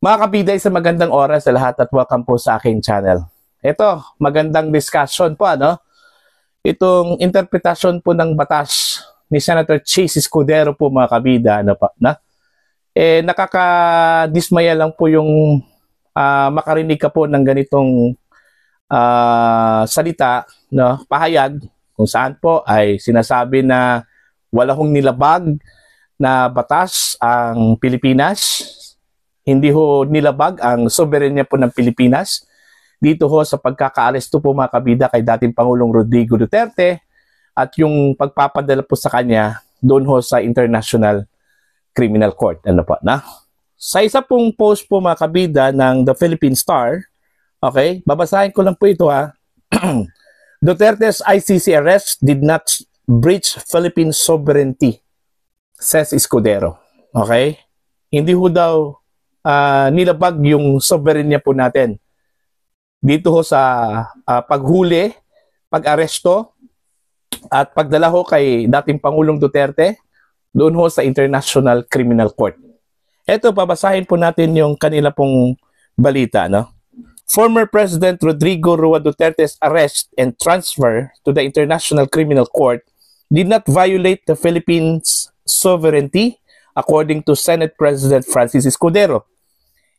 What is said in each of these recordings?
Mga kabida, sa magandang oras sa lahat at welcome po sa aking channel. Ito, magandang discussion po, ano? Itong interpretasyon po ng batas ni Senator Chase Escudero po, mga kabida, ano pa, na? Nakakadismaya lang po yung makarinig ka po ng ganitong salita, no? Pahayag, kung saan po ay sinasabi na wala hong nilabag na batas ang Pilipinas. Hindi ho nilabag ang soberenya po ng Pilipinas dito ho sa pagkakaaresto po, mga kabida, kay dating Pangulong Rodrigo Duterte at yung pagpapadala po sa kanya doon ho sa International Criminal Court. Ano po na? Sa isa pong post po, mga kabida, ng The Philippine Star, okay, babasahin ko lang po ito, ha. Duterte's ICC arrest did not breach Philippine sovereignty, says Escudero. Okay? Hindi ho daw nilabag yung soberenya po natin dito ho sa paghuli, pag-aresto at pagdala ho kay dating Pangulong Duterte doon ho sa International Criminal Court. Ito, babasahin po natin yung kanila pong balita, no? Former President Rodrigo Roa Duterte's arrest and transfer to the International Criminal Court did not violate the Philippines' sovereignty, according to Senate President Francis Escudero.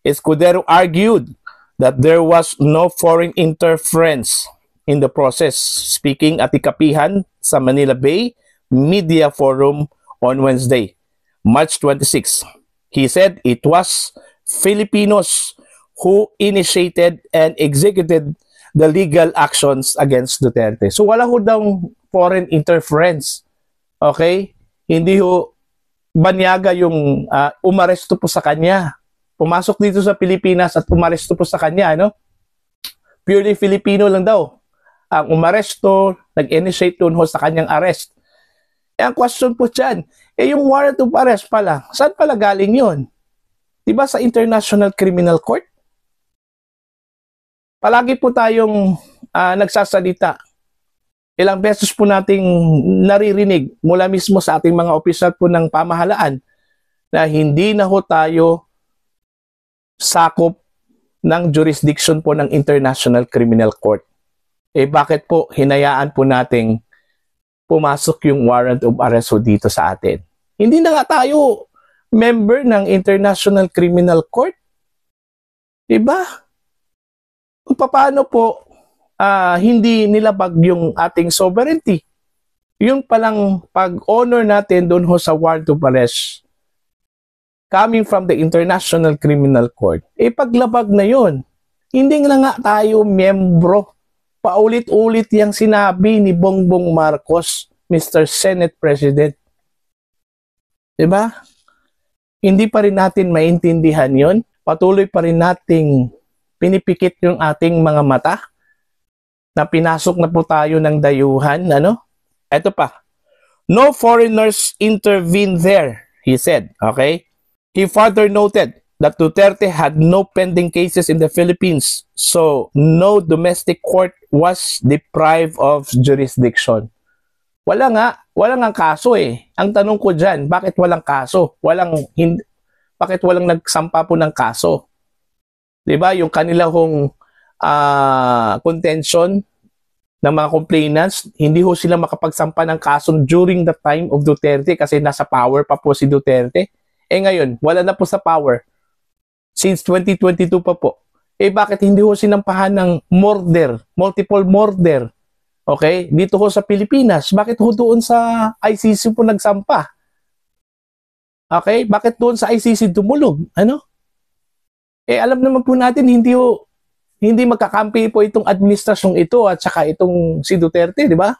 Escudero argued that there was no foreign interference in the process, speaking at Ikapihan sa Manila Bay Media Forum on Wednesday, March 26. He said it was Filipinos who initiated and executed the legal actions against Duterte. So wala ho daw foreign interference. Okay? Hindi ho banyaga yung umaresto po sa kanya. Pumasok dito sa Pilipinas at umaresto po sa kanya, no? Purely Filipino lang daw ang umaresto, nag-initiate doon ho sa kanyang arrest. Ang question po dyan, yung warrant of arrest pala, saan pala galing yun? Diba sa International Criminal Court? Palagi po tayong nagsasalita. Ilang beses po nating naririnig mula mismo sa ating mga opisyal po ng pamahalaan na hindi na ho tayo sakop ng jurisdiction po ng International Criminal Court. Bakit po hinayaan po nating pumasok yung warrant of arrest dito sa atin? Hindi na nga tayo member ng International Criminal Court. Diba? Paano po hindi nilabag yung ating sovereignty? Yung palang pag-honor natin doon ho sa warrant of arrest coming from the International Criminal Court, paglabag na yun. Hindi na nga tayo miyembro. Paulit-ulit yung sinabi ni Bongbong Marcos, Mr. Senate President. Diba? Hindi pa rin natin maintindihan yun. Patuloy pa rin nating pinipikit yung ating mga mata na pinasok na po tayo ng dayuhan. Ano? Eto pa. No foreigners intervene there, he said. Okay? He further noted that Duterte had no pending cases in the Philippines, so no domestic court was deprived of jurisdiction. Wala nga kaso eh. Ang tanong ko dyan, bakit walang kaso? Bakit walang nagsampa po ng kaso? Diba? Yung kanila hong contention ng mga complainants, hindi ho sila makapagsampa ng kaso during the time of Duterte kasi nasa power pa po si Duterte. Ngayon, wala na po sa power. Since 2022 pa po. Bakit hindi ho sinampahan ng murder, multiple murder? Okay? Dito ho sa Pilipinas. Bakit ho doon sa ICC po nagsampa? Okay? Bakit doon sa ICC dumulog? Ano? Alam naman po natin, hindi magkakampi po itong administrasyong ito at saka itong si Duterte, di ba?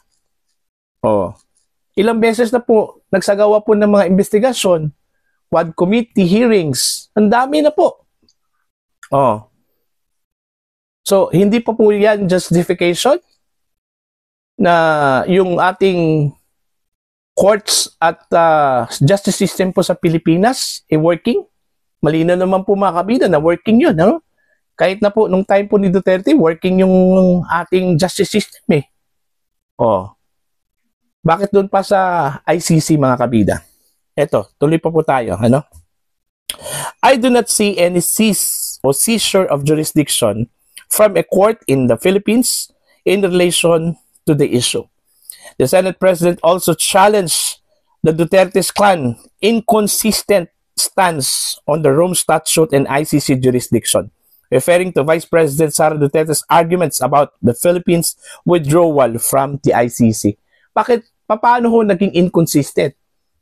Ilang beses na po nagsagawa po ng mga investigasyon, quad committee hearings, ang dami na po. So, hindi pa po yan justification na yung ating courts at justice system po sa Pilipinas working. Malinaw naman po, mga kabida, na working yun. No? Kahit na po nung time po ni Duterte, working yung ating justice system eh. Bakit doon pa sa ICC, mga kabida? Eto, tuloy pa po tayo. Ano? I do not see any seizure of jurisdiction from a court in the Philippines in relation to the issue. The Senate President also challenged the Duterte's clan inconsistent stance on the Rome Statute and ICC jurisdiction, referring to Vice President Sara Duterte's arguments about the Philippines' withdrawal from the ICC. Paano ho naging inconsistent?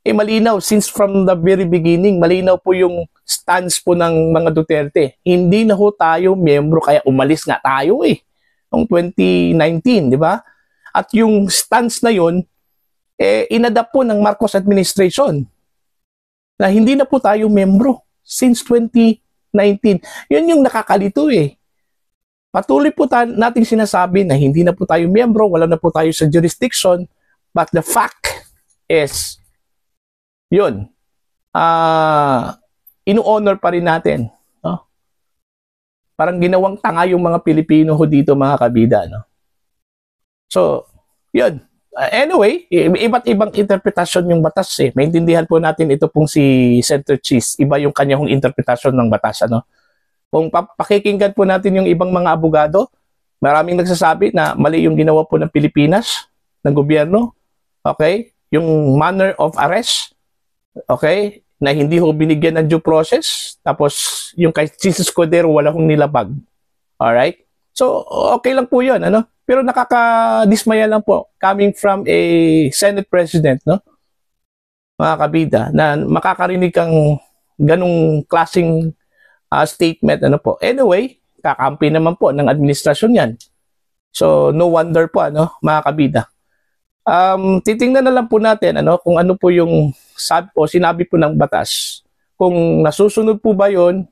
Malinaw, since from the very beginning, malinaw po yung stance po ng mga Duterte. Hindi na ho tayo miyembro, kaya umalis nga tayo noong 2019, di ba? At yung stance na yun, inadapt po ng Marcos administration na hindi na po tayo miyembro since 2019. Yun yung nakakalito Patuloy po nating sinasabi na hindi na po tayo miyembro, wala na po tayo sa jurisdiction, but the fact is, yun, inu-honor pa rin natin. No? Parang ginawang tanga yung mga Pilipino ho dito, mga kabida. No? So, yun. Anyway, iba't ibang interpretasyon yung batas Maintindihan po natin ito pong si Senator Cheese. Iba yung kanyang interpretasyon ng batas. Ano? Kung pakikinggan po natin yung ibang mga abogado, maraming nagsasabi na mali yung ginawa po ng Pilipinas, ng gobyerno. Okay? Yung manner of arrest. Okay? Na hindi ho binigyan ng due process. Tapos, yung kay Jesus Cordero, wala hong nilabag. Alright? So, okay lang po yun. Ano? Pero nakakadismaya lang po coming from a Senate President, no? Mga kabida, na makakarinig kang ganung klaseng statement. Ano po? Anyway, kakampi naman po ng administrasyon yan. So, no wonder po, ano, mga kabida. Titingnan na lang po natin kung ano po yung sinabi po ng batas. Kung nasusunod po ba yun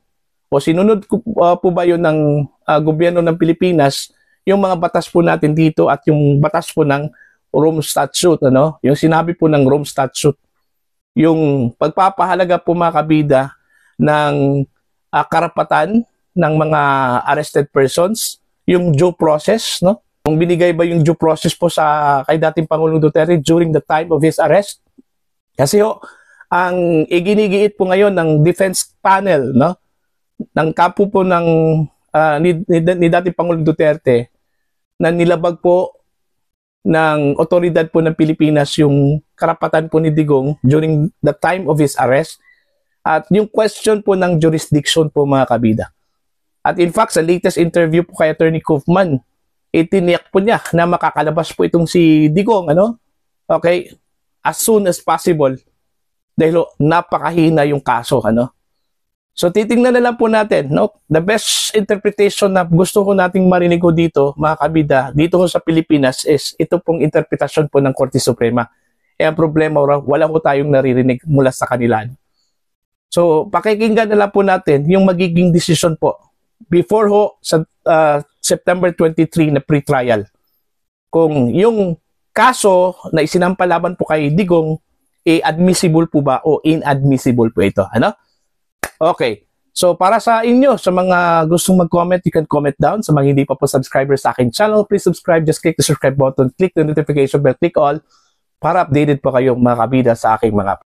o sinunod po ba yun ng gobyerno ng Pilipinas, yung mga batas po natin dito at yung batas po ng Rome Statute, yung sinabi po ng Rome Statute, yung pagpapahalaga po mga kabida ng karapatan ng mga arrested persons, yung due process, no? Kung binigay ba yung due process po kay dating Pangulong Duterte during the time of his arrest. Kasi ang iginigiit po ngayon ng defense panel, no? Ng kampo po ng ni dating Pangulong Duterte na nilabag po ng otoridad po ng Pilipinas yung karapatan po ni Digong during the time of his arrest at yung question po ng jurisdiction po mga kabida. At in fact, sa latest interview po kay Attorney Kaufman, itiniyak po niya na makakalabas po itong si Digong, okay, as soon as possible dahil napakahina yung kaso, So titingnan na lang po natin, no? The best interpretation na gusto ko nating marinig ko dito, mga kabida, dito sa Pilipinas is ito pong interpretasyon po ng Korte Suprema. Ang problema, wala ko tayong naririnig mula sa kanila. So pakikinggan na lang po natin yung magiging decision po before sa September 23 na pre-trial. Kung yung kaso na isinampalaban po kay Digong, admissible po ba o inadmissible po ito, Okay. So, para sa inyo, sa mga gustong mag-comment, you can comment down. Sa mga hindi pa po subscribers sa aking channel, please subscribe. Just click the subscribe button, click the notification bell, click all para updated po kayo mga kabida sa aking mga